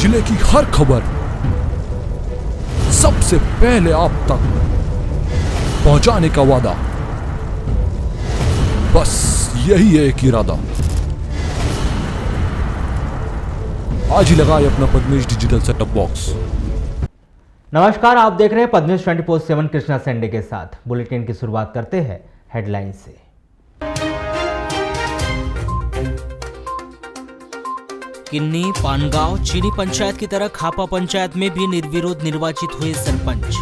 जिले की हर खबर सबसे पहले आप तक पहुंचाने का वादा, बस यही है एक इरादा। आज ही लगाए अपना पद्मेश डिजिटल सेटअप बॉक्स। नमस्कार, आप देख रहे हैं पद्मेश 24/7 कृष्णा सेंडे के साथ। बुलेटिन की शुरुआत करते हैं हेडलाइन से। किन्नी, पानगांव, चीनी पंचायत की तरह खापा पंचायत में भी निर्विरोध निर्वाचित हुए सरपंच।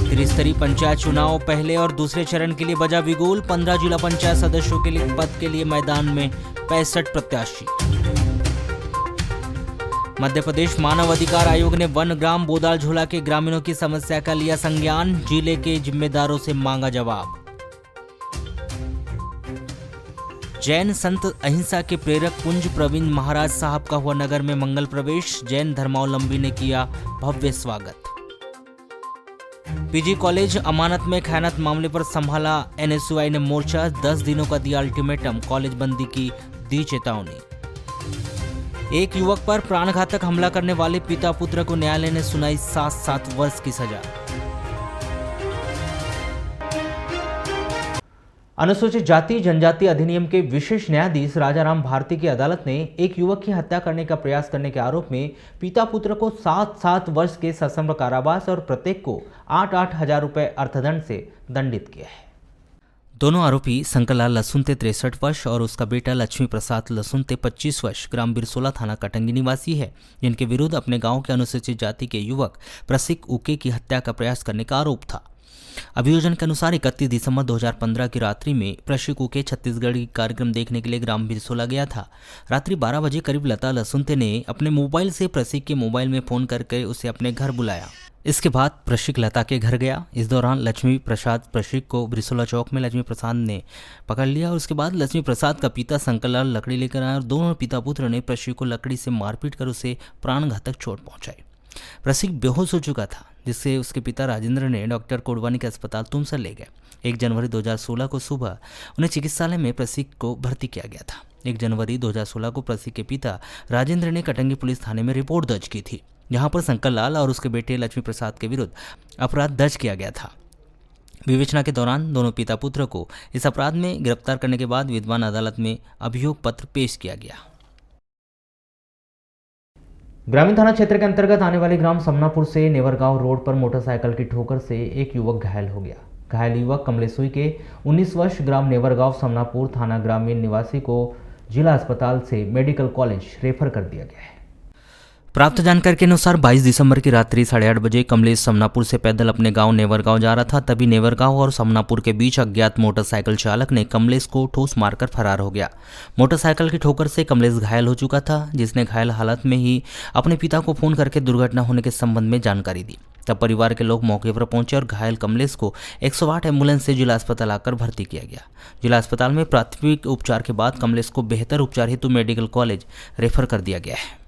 त्रिस्तरीय पंचायत चुनाव पहले और दूसरे चरण के लिए बजा बिगुल। 15 जिला पंचायत सदस्यों के लिए पद के लिए मैदान में 65 प्रत्याशी। मध्य प्रदेश मानव अधिकार आयोग ने वन ग्राम बोदालझोला के ग्रामीणों की समस्या का लिया संज्ञान। जिले के जिम्मेदारों से मांगा जवाब। जैन संत अहिंसा के प्रेरक कुंज प्रवीण महाराज साहब का हुआ नगर में मंगल प्रवेश। जैन धर्मावलंबी ने किया भव्य स्वागत। पीजी कॉलेज अमानत में खयानत मामले पर संभाला एनएसयूआई ने मोर्चा। 10 दिनों का दिया अल्टीमेटम, कॉलेज बंदी की दी चेतावनी। एक युवक पर प्राणघातक हमला करने वाले पिता पुत्र को न्यायालय ने सुनाई 7 वर्ष की सजा। अनुसूचित जाति जनजाति अधिनियम के विशेष न्यायाधीश राजाराम भारती की अदालत ने एक युवक की हत्या करने का प्रयास करने के आरोप में पिता पुत्र को 7 वर्ष के सश्रम कारावास और प्रत्येक को 8 हजार रुपए अर्थदंड से दंडित किया है। दोनों आरोपी शंकरलाल लसुनते 63 वर्ष और उसका बेटा लक्ष्मी प्रसाद लसुनते 25 वर्ष ग्राम बिरसोला थाना कटंगी निवासी है, जिनके विरुद्ध अपने गांव के अनुसूचित जाति के युवक प्रसिक उके की हत्या का प्रयास करने का आरोप था। अभियोजन के अनुसार 31 दिसंबर 2015 की रात्रि में प्रशिक उके छत्तीसगढ़ कार्यक्रम देखने के लिए ग्राम बिरसोला गया था। रात्रि 12 बजे करीब लता लसुनते ने अपने मोबाइल से प्रशिक के मोबाइल में फोन करके उसे अपने घर बुलाया। इसके बाद प्रशिक लता के घर गया। इस दौरान लक्ष्मी प्रसाद प्रशिक को बिरसोला चौक में लक्ष्मी प्रसाद ने पकड़ लिया और उसके बाद लक्ष्मी प्रसाद का पिता शंकरलाल लकड़ी लेकर आया और दोनों पिता पुत्र ने प्रशिक को लकड़ी से मारपीट कर उसे प्राणघातक चोट पहुंचाई। प्रशिक बेहोश हो चुका था, जिससे उसके पिता राजेंद्र ने डॉक्टर कोडवानी के अस्पताल तुमसर ले गए। 1 जनवरी 2016 को सुबह उन्हें चिकित्सालय में प्रशिक को भर्ती किया गया था। 1 जनवरी 2016 को प्रशिक के पिता राजेंद्र ने कटंगी पुलिस थाने में रिपोर्ट दर्ज की थी, जहां पर शंकरलाल और उसके बेटे लक्ष्मी प्रसाद के विरुद्ध अपराध दर्ज किया गया था। विवेचना के दौरान दोनों पिता पुत्र को इस अपराध में गिरफ्तार करने के बाद विद्वान अदालत में अभियोग पत्र पेश किया गया। ग्रामीण थाना क्षेत्र के अंतर्गत आने वाले ग्राम समनापुर से नेवरगांव रोड पर मोटरसाइकिल की ठोकर से एक युवक घायल हो गया। घायल युवक कमलेसुई के 19 वर्ष ग्राम नेवरगांव समनापुर थाना ग्रामीण निवासी को जिला अस्पताल से मेडिकल कॉलेज रेफर कर दिया गया है। प्राप्त जानकारी के अनुसार 22 दिसंबर की रात्रि 8:30 बजे कमलेश समनापुर से पैदल अपने गांव नेवरगांव जा रहा था। तभी नेवरगांव और समनापुर के बीच अज्ञात मोटरसाइकिल चालक ने कमलेश को ठोस मारकर फरार हो गया। मोटरसाइकिल की ठोकर से कमलेश घायल हो चुका था, जिसने घायल हालत में ही अपने पिता को फोन करके दुर्घटना होने के संबंध में जानकारी दी। तब परिवार के लोग मौके पर पहुंचे और घायल कमलेश को 108 एम्बुलेंस से जिला अस्पताल आकर भर्ती किया गया। जिला अस्पताल में प्राथमिक उपचार के बाद कमलेश को बेहतर उपचार हेतु मेडिकल कॉलेज रेफर कर दिया गया है।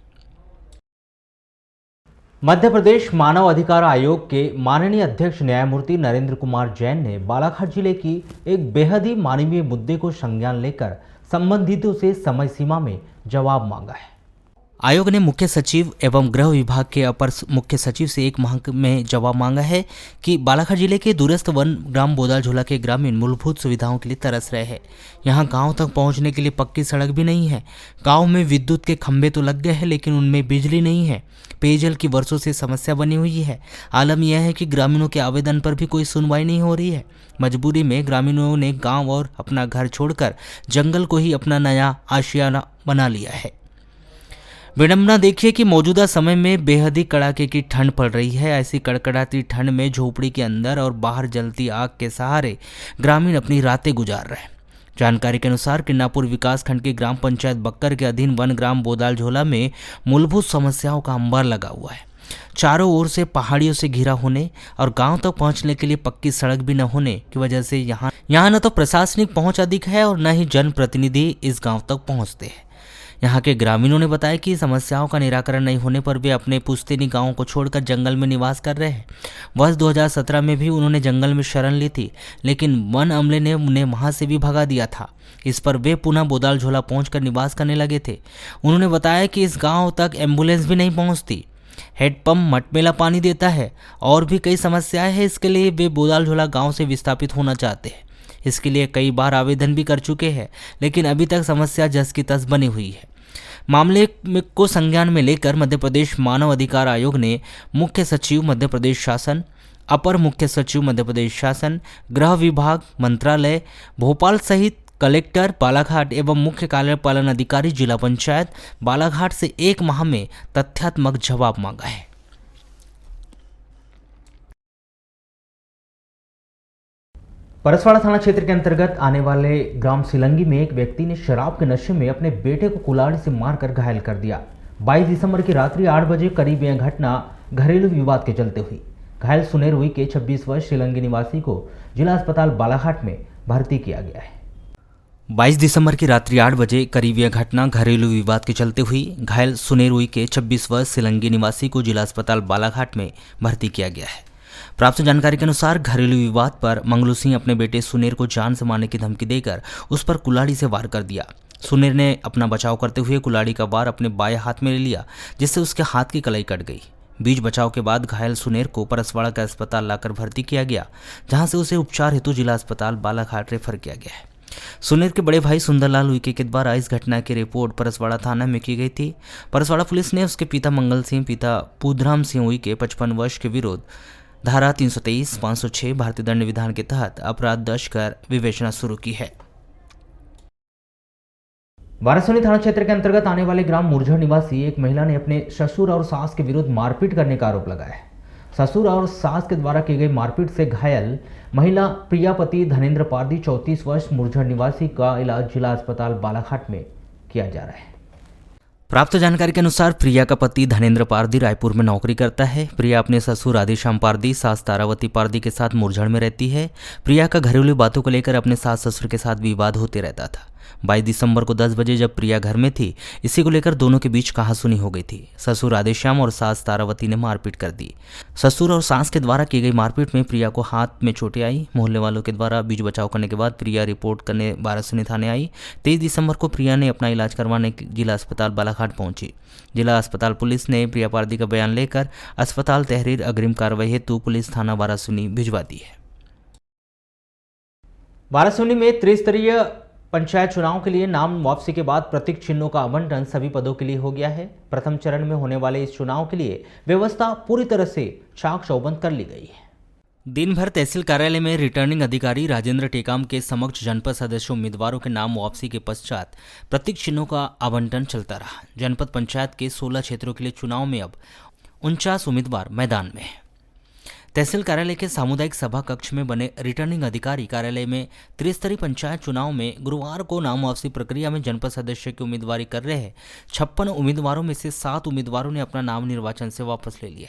मध्य प्रदेश मानव अधिकार आयोग के माननीय अध्यक्ष न्यायमूर्ति नरेंद्र कुमार जैन ने बालाघाट जिले की एक बेहद ही मानवीय मुद्दे को संज्ञान लेकर संबंधितों से समय सीमा में जवाब मांगा है। आयोग ने मुख्य सचिव एवं गृह विभाग के अपर मुख्य सचिव से 1 माह में जवाब मांगा है कि बालाघाट जिले के दूरस्थ वन ग्राम बोदालझोला के ग्रामीण मूलभूत सुविधाओं के लिए तरस रहे हैं। यहां गांव तक पहुंचने के लिए पक्की सड़क भी नहीं है। गांव में विद्युत के खंभे तो लग गए हैं, लेकिन उनमें बिजली नहीं है। पेयजल की वर्षों से समस्या बनी हुई है। आलम यह है कि ग्रामीणों के आवेदन पर भी कोई सुनवाई नहीं हो रही है। मजबूरी में ग्रामीणों ने गाँव और अपना घर छोड़कर जंगल को ही अपना नया आशियाना बना लिया है। विडंबना देखिए कि मौजूदा समय में बेहद ही कड़ाके की ठंड पड़ रही है। ऐसी कड़कड़ाती ठंड में झोपड़ी के अंदर और बाहर जलती आग के सहारे ग्रामीण अपनी रातें गुजार रहे हैं। जानकारी के अनुसार किन्नापुर विकासखंड की ग्राम पंचायत बक्कर के अधीन वन ग्राम बोदालझोला में मूलभूत समस्याओं का अंबार लगा हुआ है। चारों ओर से पहाड़ियों से घिरा होने और गांव तक पहुंचने के लिए पक्की सड़क भी न होने की वजह से यहाँ न तो प्रशासनिक पहुंच अधिक है और न ही जनप्रतिनिधि इस गांव तक पहुंचते हैं। यहाँ के ग्रामीणों ने बताया कि समस्याओं का निराकरण नहीं होने पर वे अपने पुश्तैनी गांव को छोड़कर जंगल में निवास कर रहे हैं। वर्ष 2017 में भी उन्होंने जंगल में शरण ली थी, लेकिन वन अमले ने उन्हें वहां से भी भगा दिया था। इस पर वे पुनः बोदाल झोला पहुंचकर निवास करने लगे थे। उन्होंने बताया कि इस गाँव तक एम्बुलेंस भी नहीं पहुँचती, हेडपंप मटमेला पानी देता है और भी कई समस्याएं हैं। इसके लिए वे बोदाल झोला गाँव से विस्थापित होना चाहते हैं। इसके लिए कई बार आवेदन भी कर चुके हैं, लेकिन अभी तक समस्या जस की तस बनी हुई है। मामले को संज्ञान में लेकर मध्य प्रदेश मानव अधिकार आयोग ने मुख्य सचिव मध्य प्रदेश शासन, अपर मुख्य सचिव मध्य प्रदेश शासन, गृह विभाग, मंत्रालय भोपाल सहित कलेक्टर बालाघाट एवं मुख्य कार्यपालन अधिकारी जिला पंचायत बालाघाट से 1 माह में तथ्यात्मक जवाब मांगा है। परसवाड़ा थाना क्षेत्र के अंतर्गत आने वाले ग्राम सिलंगी में एक व्यक्ति ने शराब के नशे में अपने बेटे को कुल्हाड़ी से मारकर घायल कर दिया। 22 दिसंबर की रात्रि 8 बजे करीब यह घटना घरेलू विवाद के चलते हुई। घायल सुनेर हुई के 26 वर्ष सिलंगी निवासी को जिला अस्पताल बालाघाट में भर्ती किया गया है। 22 दिसंबर की रात्रि 8 बजे करीब यह घटना घरेलू विवाद के चलते हुई। घायल सुनेरुई के 26 वर्ष सिलंगी निवासी को जिला अस्पताल बालाघाट में भर्ती किया गया है। प्राप्त जानकारी के अनुसार घरेलू विवाद पर मंगलू सिंह अपने बेटे सुनेर को जान से मारने की धमकी देकर उस पर कुल्हाड़ी से वार कर दिया। सुनेर ने अपना बचाव करते हुए कुल्हाड़ी का वार अपने बाएं हाथ में ले लिया, जिससे उसके हाथ की कलाई कट गई। बीच बचाव के बाद घायल सुनेर को परसवाड़ा का अस्पताल लाकर भर्ती किया गया, जहां से उसे उपचार हेतु जिला अस्पताल बालाघाट रेफर किया गया है। सुनेर के बड़े भाई सुंदरलाल उइके के द्वारा इस घटना की रिपोर्ट परसवाड़ा थाना में की गई थी। परसवाड़ा पुलिस ने उसके पिता मंगल सिंह, पिता पूधराम सिंह उइके 55 वर्ष के विरुद्ध धारा 323, 506 भारतीय दंड विधान के तहत अपराध दर्ज कर विवेचना शुरू की है। वारासोनी थाना क्षेत्र के अंतर्गत आने वाले ग्राम मुरझर निवासी एक महिला ने अपने ससुर और सास के विरुद्ध मारपीट करने का आरोप लगाया है। ससुर और सास के द्वारा की गई मारपीट से घायल महिला प्रियापति धनेन्द्र पारदी 34 वर्ष मुरझर निवासी का इलाज जिला अस्पताल बालाघाट में किया जा रहा है। प्राप्त जानकारी के अनुसार प्रिया का पति धनेन्द्र पारदी रायपुर में नौकरी करता है। प्रिया अपने ससुर राधेश्याम पारदी, सास तारावती पारदी के साथ मुरझर में रहती है। प्रिया का घरेलू बातों को लेकर अपने सास ससुर के साथ विवाद होते रहता था। 22 दिसंबर को 10 बजे जब प्रिया घर में थी, इसी को लेकर दोनों के बीच कहासुनी हो गई थी। ससुर राधेश्याम और सास तारावती ने मारपीट कर दी। ससुर और सास के द्वारा की गई मारपीट में प्रिया को हाथ में चोटें आई। मोहल्ले वालों के द्वारा बीच बचाव करने के बाद प्रिया रिपोर्ट करने वारासोनी थाने आई। 23 दिसंबर को प्रिया ने अपना इलाज करवाने जिला अस्पताल बालाघाट पहुंची। जिला अस्पताल पुलिस ने प्रिया पारदी का बयान लेकर अस्पताल तहरीर अग्रिम कार्रवाई हेतु पुलिस थाना वारासोनी भिजवा दी है। वारासोनी में त्रिस्तरीय पंचायत चुनाव के लिए नाम वापसी के बाद प्रतीक चिन्हों का आवंटन सभी पदों के लिए हो गया है। प्रथम चरण में होने वाले इस चुनाव के लिए व्यवस्था पूरी तरह से चाक चौबंद कर ली गई है। दिन भर तहसील कार्यालय में रिटर्निंग अधिकारी राजेंद्र टेकाम के समक्ष जनपद सदस्य उम्मीदवारों के नाम वापसी के पश्चात प्रतीक चिन्हों का आवंटन चलता रहा। जनपद पंचायत के 16 क्षेत्रों के लिए चुनाव में अब 49 उम्मीदवार मैदान में हैं। तहसील कार्यालय के सामुदायिक सभा कक्ष में बने रिटर्निंग अधिकारी कार्यालय में त्रिस्तरीय पंचायत चुनाव में गुरुवार को नाम वापसी प्रक्रिया में जनपद सदस्य की उम्मीदवारी कर रहे 56 उम्मीदवारों में से 7 उम्मीदवारों ने अपना नाम निर्वाचन से वापस ले लिया,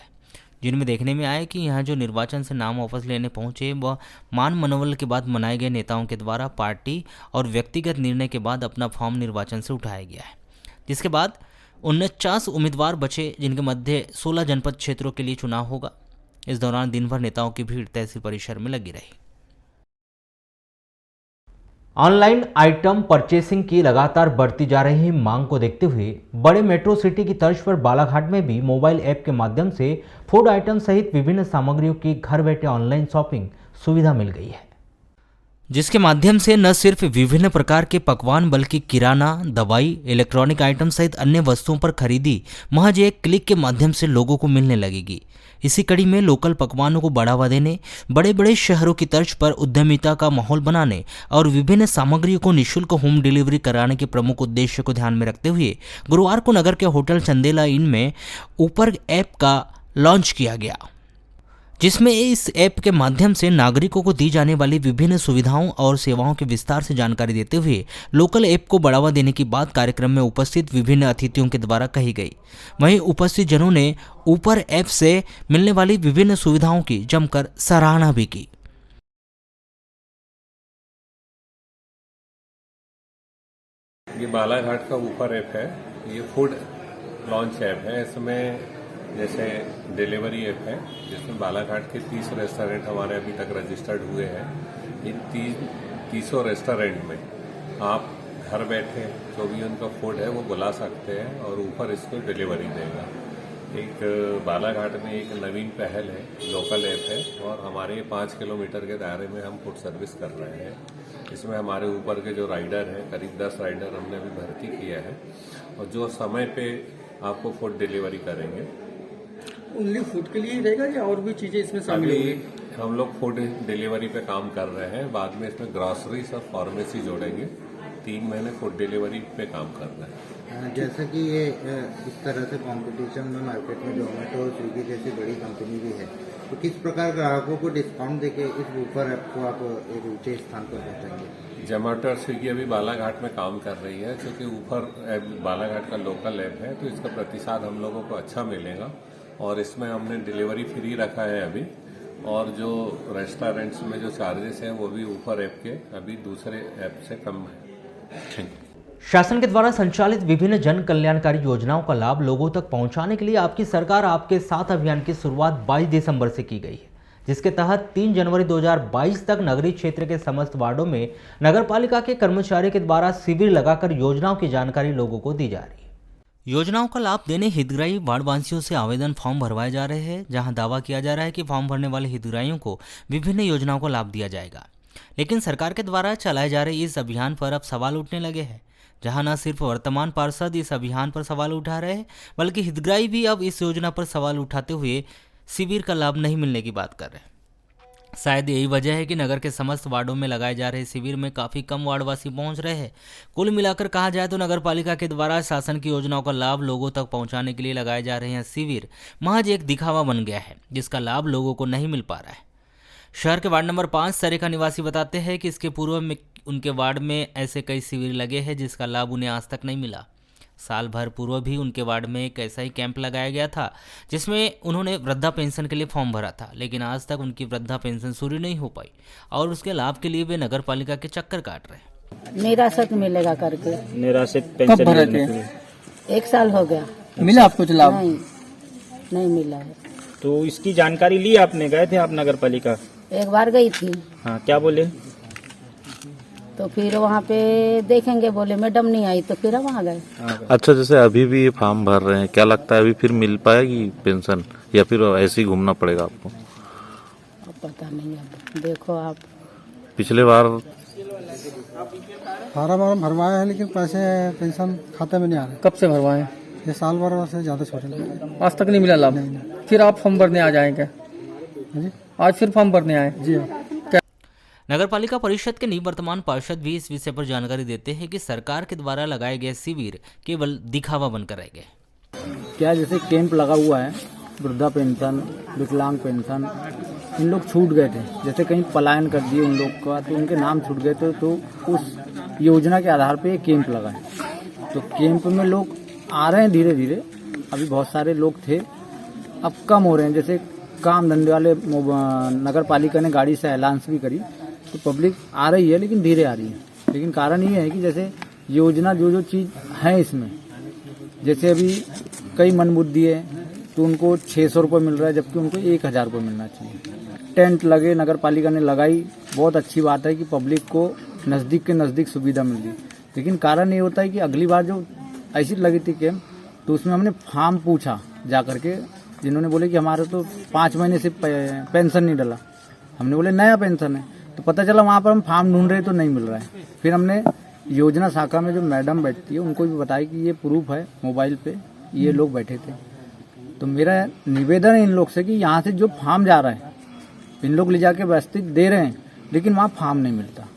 जिनमें देखने में आया कि यहाँ जो निर्वाचन से नाम वापस लेने पहुंचे वह मान मनोबल के बाद मनाए गए नेताओं के द्वारा पार्टी और व्यक्तिगत निर्णय के बाद अपना फॉर्म निर्वाचन से उठाया गया है, जिसके बाद 49 उम्मीदवार बचे, जिनके मध्य 16 जनपद क्षेत्रों के लिए चुनाव होगा। इस दौरान दिन भर नेताओं की भीड़ तहसील परिसर में लगी रही। ऑनलाइन आइटम परचेसिंग की लगातार बढ़ती जा रही मांग को देखते हुए बड़े मेट्रो सिटी की तर्ज पर बालाघाट में भी मोबाइल ऐप के माध्यम से फूड आइटम सहित विभिन्न सामग्रियों की घर बैठे ऑनलाइन शॉपिंग सुविधा मिल गई है, जिसके माध्यम से न सिर्फ विभिन्न प्रकार के पकवान बल्कि किराना, दवाई, इलेक्ट्रॉनिक आइटम सहित अन्य वस्तुओं पर खरीदी महज एक क्लिक के माध्यम से लोगों को मिलने लगेगी। इसी कड़ी में लोकल पकवानों को बढ़ावा देने, बड़े बड़े शहरों की तर्ज पर उद्यमिता का माहौल बनाने और विभिन्न सामग्रियों को निःशुल्क होम डिलीवरी कराने के प्रमुख उद्देश्य को ध्यान में रखते हुए गुरुवार को नगर के होटल चंदेला इन में ऊपर ऐप का लॉन्च किया गया, जिसमें इस ऐप के माध्यम से नागरिकों को दी जाने वाली विभिन्न सुविधाओं और सेवाओं के विस्तार से जानकारी देते हुए लोकल ऐप को बढ़ावा देने की बात कार्यक्रम में उपस्थित विभिन्न अतिथियों के द्वारा कही गई। वहीं उपस्थित जनों ने ऊपर ऐप से मिलने वाली विभिन्न सुविधाओं की जमकर सराहना भी की। ये बालाघाट का ऊपर ऐप है। ये फूड लॉन्च ऐप है। इसमें जैसे डिलीवरी ऐप है जिसमें बालाघाट के 30 रेस्टोरेंट हमारे अभी तक रजिस्टर्ड हुए हैं। इन 30 रेस्टोरेंट में आप घर बैठे जो भी उनका फूड है वो बुला सकते हैं और ऊपर इसको डिलीवरी देगा। एक बालाघाट में एक नवीन पहल है, लोकल ऐप है और हमारे 5 किलोमीटर के दायरे में हम फूड सर्विस कर रहे हैं। इसमें हमारे ऊपर के जो राइडर हैं, करीब 10 राइडर हमने अभी भर्ती किया है और जो समय पे आपको फूड डिलीवरी करेंगे। ओनली फूड के लिए ही रहेगा या और भी चीजें इसमें शामिल अभी होंगी? हम लोग फूड डिलीवरी पे काम कर रहे हैं, बाद में इसमें ग्रॉसरीज और फार्मेसी जोड़ेंगे। 3 महीने फूड डिलीवरी पे काम कर रहे हैं। जैसा कि ये इस तरह से कंपटीशन में मार्केट में जोमेटो और स्विगी जैसी बड़ी कंपनी भी है, तो किस प्रकार ग्राहकों को डिस्काउंट देके इस ऊपर ऐप को आप एक ऊंचे स्थान पर पहुंचाएंगे? जोमेटो और स्विगी अभी बालाघाट में काम कर रही है, क्योंकि ऊपर ऐप बालाघाट का लोकल ऐप है तो इसका प्रतिसाद हम लोगों को अच्छा मिलेगा और इसमें हमने डिलीवरी फ्री रखा है अभी। और जो रेस्टोरेंट्स में जो चार्जेस हैं वो भी ऊपर ऐप के अभी दूसरे ऐप से कम है। शासन के द्वारा संचालित विभिन्न जन कल्याणकारी योजनाओं का लाभ लोगों तक पहुंचाने के लिए आपकी सरकार आपके साथ अभियान की शुरुआत 22 दिसंबर से की गई है, जिसके तहत 3 जनवरी 2022 तक नगरीय क्षेत्र के समस्त वार्डों में नगरपालिका के कर्मचारियों के द्वारा शिविर लगाकर योजनाओं की जानकारी लोगों को दी जा रही है। योजनाओं का लाभ देने हितग्राही वार्डवासियों से आवेदन फॉर्म भरवाए जा रहे हैं, जहां दावा किया जा रहा है कि फॉर्म भरने वाले हितग्राहियों को विभिन्न योजनाओं का लाभ दिया जाएगा। लेकिन सरकार के द्वारा चलाए जा रहे इस अभियान पर अब सवाल उठने लगे हैं, जहां न सिर्फ वर्तमान पार्षद इस अभियान पर सवाल उठा रहे हैं, बल्कि हितग्राही भी अब इस योजना पर सवाल उठाते हुए शिविर का लाभ नहीं मिलने की बात कर रहे हैं। शायद यही वजह है कि नगर के समस्त वार्डों में लगाए जा रहे शिविर में काफ़ी कम वार्डवासी पहुंच रहे हैं। कुल मिलाकर कहा जाए तो नगर पालिका के द्वारा शासन की योजनाओं का लाभ लोगों तक पहुंचाने के लिए लगाए जा रहे हैं शिविर महज एक दिखावा बन गया है, जिसका लाभ लोगों को नहीं मिल पा रहा है। शहर के वार्ड नंबर 5 सरेखा निवासी बताते हैं कि इसके पूर्व में उनके वार्ड में ऐसे कई शिविर लगे हैं जिसका लाभ उन्हें आज तक नहीं मिला। साल भर पूर्व भी उनके वार्ड में एक ऐसा ही कैंप लगाया गया था जिसमें उन्होंने वृद्धा पेंशन के लिए फॉर्म भरा था, लेकिन आज तक उनकी वृद्धा पेंशन शुरू नहीं हो पाई और उसके लाभ के लिए वे नगर पालिका के चक्कर काट रहे हैं। निराश्रित मिलेगा करके। निराश्रित पेंशन भरे थे? 1 साल हो गया। मिला आपको कुछ लाभ? नहीं मिला है। तो इसकी जानकारी ली आपने? गए थे आप नगर पालिका? एक बार गई थी। हाँ, क्या बोले? तो फिर वहाँ पे देखेंगे बोले, मैडम नहीं आई, तो फिर वहाँ गए। अच्छा, जैसे अभी भी ये फॉर्म भर रहे हैं, क्या लगता है अभी फिर मिल पाएगी पेंशन या फिर ऐसे ही घूमना पड़ेगा आपको? अब पता नहीं, अब देखो आप। पिछले बार फार्म भरवाया है लेकिन पैसे पेंशन खाते में नहीं आ रहे। कब से भरवाए? ये साल भर से ज्यादा छोटे, आज तक नहीं मिला लाभ। फिर आप फॉर्म भरने आ जाएंगे? जी आज फिर फॉर्म भरने आए? जी। नगरपालिका परिषद के निवर्तमान पार्षद भी इस विषय पर जानकारी देते हैं कि सरकार के द्वारा लगाए गए शिविर केवल दिखावा बनकर रह गए। क्या जैसे कैंप लगा हुआ है, वृद्धा पेंशन, विकलांग पेंशन, इन लोग छूट गए थे, जैसे कहीं पलायन कर दिए उन लोग का तो उनके नाम छूट गए थे, तो उस योजना के आधार पे कैंप लगा है। तो कैंप में लोग आ रहे हैं धीरे धीरे, अभी बहुत सारे लोग थे, अब कम हो रहे हैं। जैसे काम धंधे वाले नगर पालिका ने गाड़ी से ऐलान भी करी तो पब्लिक आ रही है, लेकिन धीरे आ रही है। लेकिन कारण ये है कि जैसे योजना जो चीज़ है इसमें, जैसे अभी कई मनबुद्धि है तो उनको 600 रुपये मिल रहा है, जबकि उनको 1000 रुपये मिलना चाहिए। टेंट लगे, नगर पालिका ने लगाई, बहुत अच्छी बात है कि पब्लिक को नज़दीक के नज़दीक सुविधा मिल रही। लेकिन कारण ये होता है कि अगली बार जो ऐसी लगी थी कैंप, तो उसमें हमने फॉर्म पूछा जा करके, जिन्होंने बोले कि हमारे तो 5 महीने से पेंशन नहीं डला। हमने बोले नया पेंशन है, तो पता चला वहाँ पर हम फॉर्म ढूंढ रहे तो नहीं मिल रहा है। फिर हमने योजना शाखा में जो मैडम बैठती है उनको भी बताया कि ये प्रूफ है मोबाइल पे, ये लोग बैठे थे। तो मेरा निवेदन है इन लोग से कि यहाँ से जो फॉर्म जा रहा है इन लोग ले जाके व्यवस्थित दे रहे हैं, लेकिन वहाँ फॉर्म नहीं मिलता।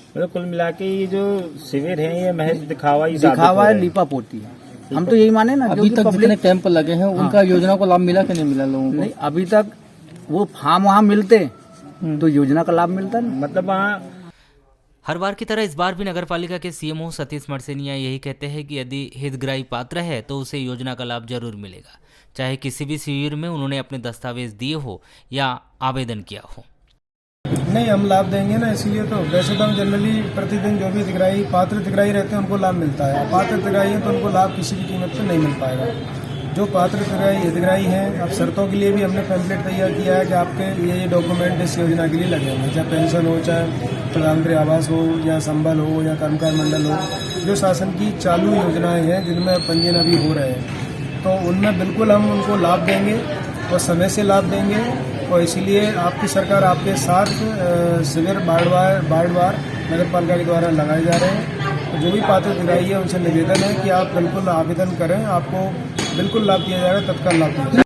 मतलब कुल मिला के ये जो शिविर है ये महज दिखावा है, लीपा पोती है। हम तो यही माने ना, अभी तक जितने कैंप लगे हैं उनका योजना को लाभ मिला कि नहीं मिला लोगों को? नहीं, अभी तक वो फॉर्म वहाँ मिलते तो योजना का लाभ मिलता नहीं। मतलब वहाँ हर बार की तरह इस बार भी नगरपालिका के सीएमओ सतीश मरसेनिया यही कहते हैं कि यदि हितग्राही पात्र है तो उसे योजना का लाभ जरूर मिलेगा, चाहे किसी भी शिविर में उन्होंने अपने दस्तावेज दिए हो या आवेदन किया हो। नहीं, हम लाभ देंगे ना, इसीलिए तो। वैसे तो हम जनरली प्रतिदिन जो भी हितग्राही पात्र हितग्राही रहते हैं उनको लाभ मिलता है। अपात्र हितग्राही हैं तो उनको लाभ किसी भी कीमत पर नहीं मिल पाएगा। जो पात्र हितग्राही हैं, अब शर्तों के लिए भी हमने पैम्पलेट तैयार किया है कि आपके ये डॉक्यूमेंट इस योजना के लिए लगे होंगे, चाहे पेंशन हो, चाहे प्रधानमंत्री आवास हो, या संबल हो, या कर्मकार मंडल हो। जो शासन की चालू योजनाएं हैं जिनमें पंजीयन अभी हो रहे हैं, तो उनमें बिल्कुल हम उनको लाभ देंगे और समय से लाभ देंगे। और इसीलिए आपकी सरकार आपके साथ शिविर वार्ड नगर पालिका के द्वारा लगाए जा रहे हैं। तो जो भी पात्र हितग्राही है उनसे निवेदन है कि आप बिल्कुल आवेदन करें, आपको बिल्कुल लाभ दिया जाएगा, तत्काल लाभ दिया जाएगा।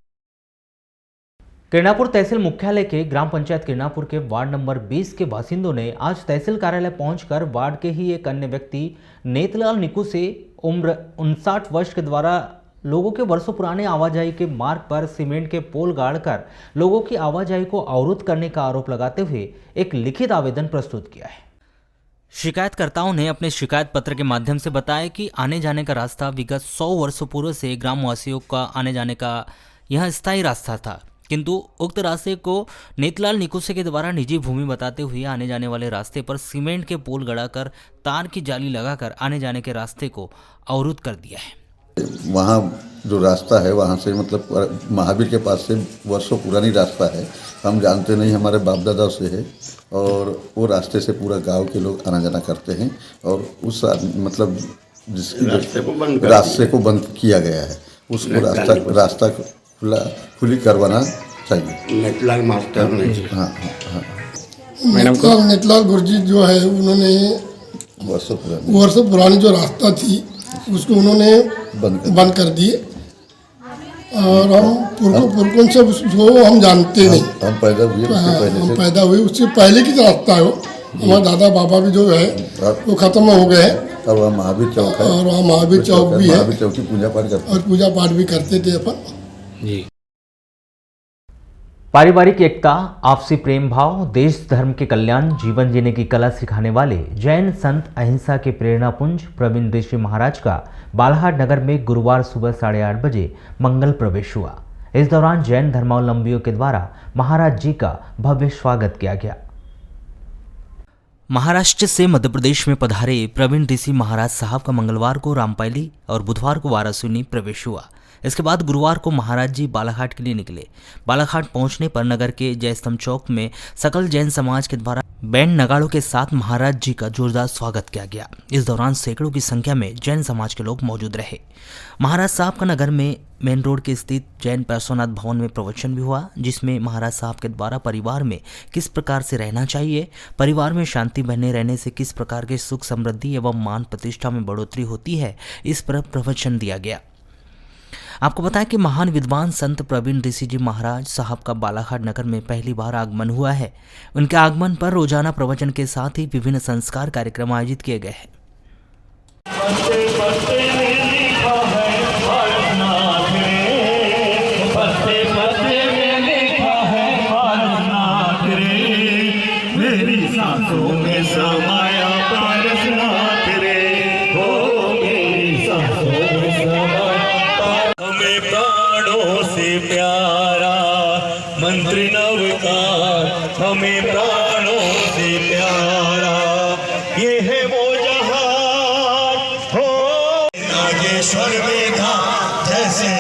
किरणापुर तहसील मुख्यालय के ग्राम पंचायत किरणापुर के वार्ड नंबर 20 के बासिंदों ने आज तहसील कार्यालय पहुंचकर वार्ड के ही एक अन्य व्यक्ति नेतलाल निकू से उम्र 59 वर्ष के द्वारा लोगों के वर्षों पुराने आवाजाही के मार्ग पर सीमेंट के पोल गाड़कर लोगों की आवाजाही को अवरुद्ध करने का आरोप लगाते हुए एक लिखित आवेदन प्रस्तुत किया है। शिकायतकर्ताओं ने अपने शिकायत पत्र के माध्यम से बताया कि आने जाने का रास्ता विगत 100 वर्षों पूर्व से ग्रामवासियों का आने जाने का यह स्थायी रास्ता था, किंतु उक्त रास्ते को नेतलाल निकुसे के द्वारा निजी भूमि बताते हुए आने जाने वाले रास्ते पर सीमेंट के पोल गड़ाकर तार की जाली लगाकर आने जाने के रास्ते को अवरुद्ध कर दिया है। वहाँ जो रास्ता है वहाँ से मतलब महावीर के पास से वर्षों पुरानी रास्ता है, हम जानते नहीं, हमारे बाप दादा से है, और वो रास्ते से पूरा गांव के लोग आना जाना करते हैं। और उस मतलब जिसकी रास्ते को बंद किया गया है, उसको रास्ता खुली करवाना चाहिए। नेतलाल मास्टर ने हाँ नेतलाल गुरुजी जो है उन्होंने वर्षों पुरानी जो रास्ता थी उसको उन्होंने बंद कर दिए। और हम पुरखों से जो हम जानते नहीं, हम पैदा हुए उससे पहले की जो रास्ता है वो हमारे दादा बाबा भी जो है वो खत्म हो गए हैं। और वहाँ महावीर चौक है, और वहाँ महावीर चौक भी है, महावीर चौक की पूजा पाठ करते और पूजा पाठ भी करते थे अपन जी। पारिवारिक एकता, आपसी प्रेम भाव, देश धर्म के कल्याण, जीवन जीने की कला सिखाने वाले जैन संत अहिंसा के प्रेरणापुंज प्रवीण ऋषि महाराज का बालाघाट नगर में गुरुवार सुबह 8:30 बजे मंगल प्रवेश हुआ। इस दौरान जैन धर्मावलंबियों के द्वारा महाराज जी का भव्य स्वागत किया गया। महाराष्ट्र से मध्य प्रदेश में पधारे प्रवीण ऋषि महाराज साहब का मंगलवार को रामपायली और बुधवार को वाराणसी प्रवेश हुआ। इसके बाद गुरुवार को महाराज जी बालाघाट के लिए निकले। बालाघाट पहुंचने पर नगर के जयस्तंभ चौक में सकल जैन समाज के द्वारा बैंड नगाड़ों के साथ महाराज जी का जोरदार स्वागत किया गया। इस दौरान सैकड़ों की संख्या में जैन समाज के लोग मौजूद रहे। महाराज साहब का नगर में मेन रोड के स्थित जैन पार्श्वनाथ भवन में प्रवचन भी हुआ, जिसमें महाराज साहब के द्वारा परिवार में किस प्रकार से रहना चाहिए, परिवार में शांति बने रहने से किस प्रकार के सुख समृद्धि एवं मान प्रतिष्ठा में बढ़ोतरी होती है, इस पर प्रवचन दिया गया। आपको बताएं कि महान विद्वान संत प्रवीण ऋषि जी महाराज साहब का बालाघाट नगर में पहली बार आगमन हुआ है। उनके आगमन पर रोजाना प्रवचन के साथ ही विभिन्न संस्कार कार्यक्रम आयोजित किए गए हैं। मंत्री नवकार हमें प्राणों से प्यारा, ये है वो जहां हो नागेश्वर में था जैसे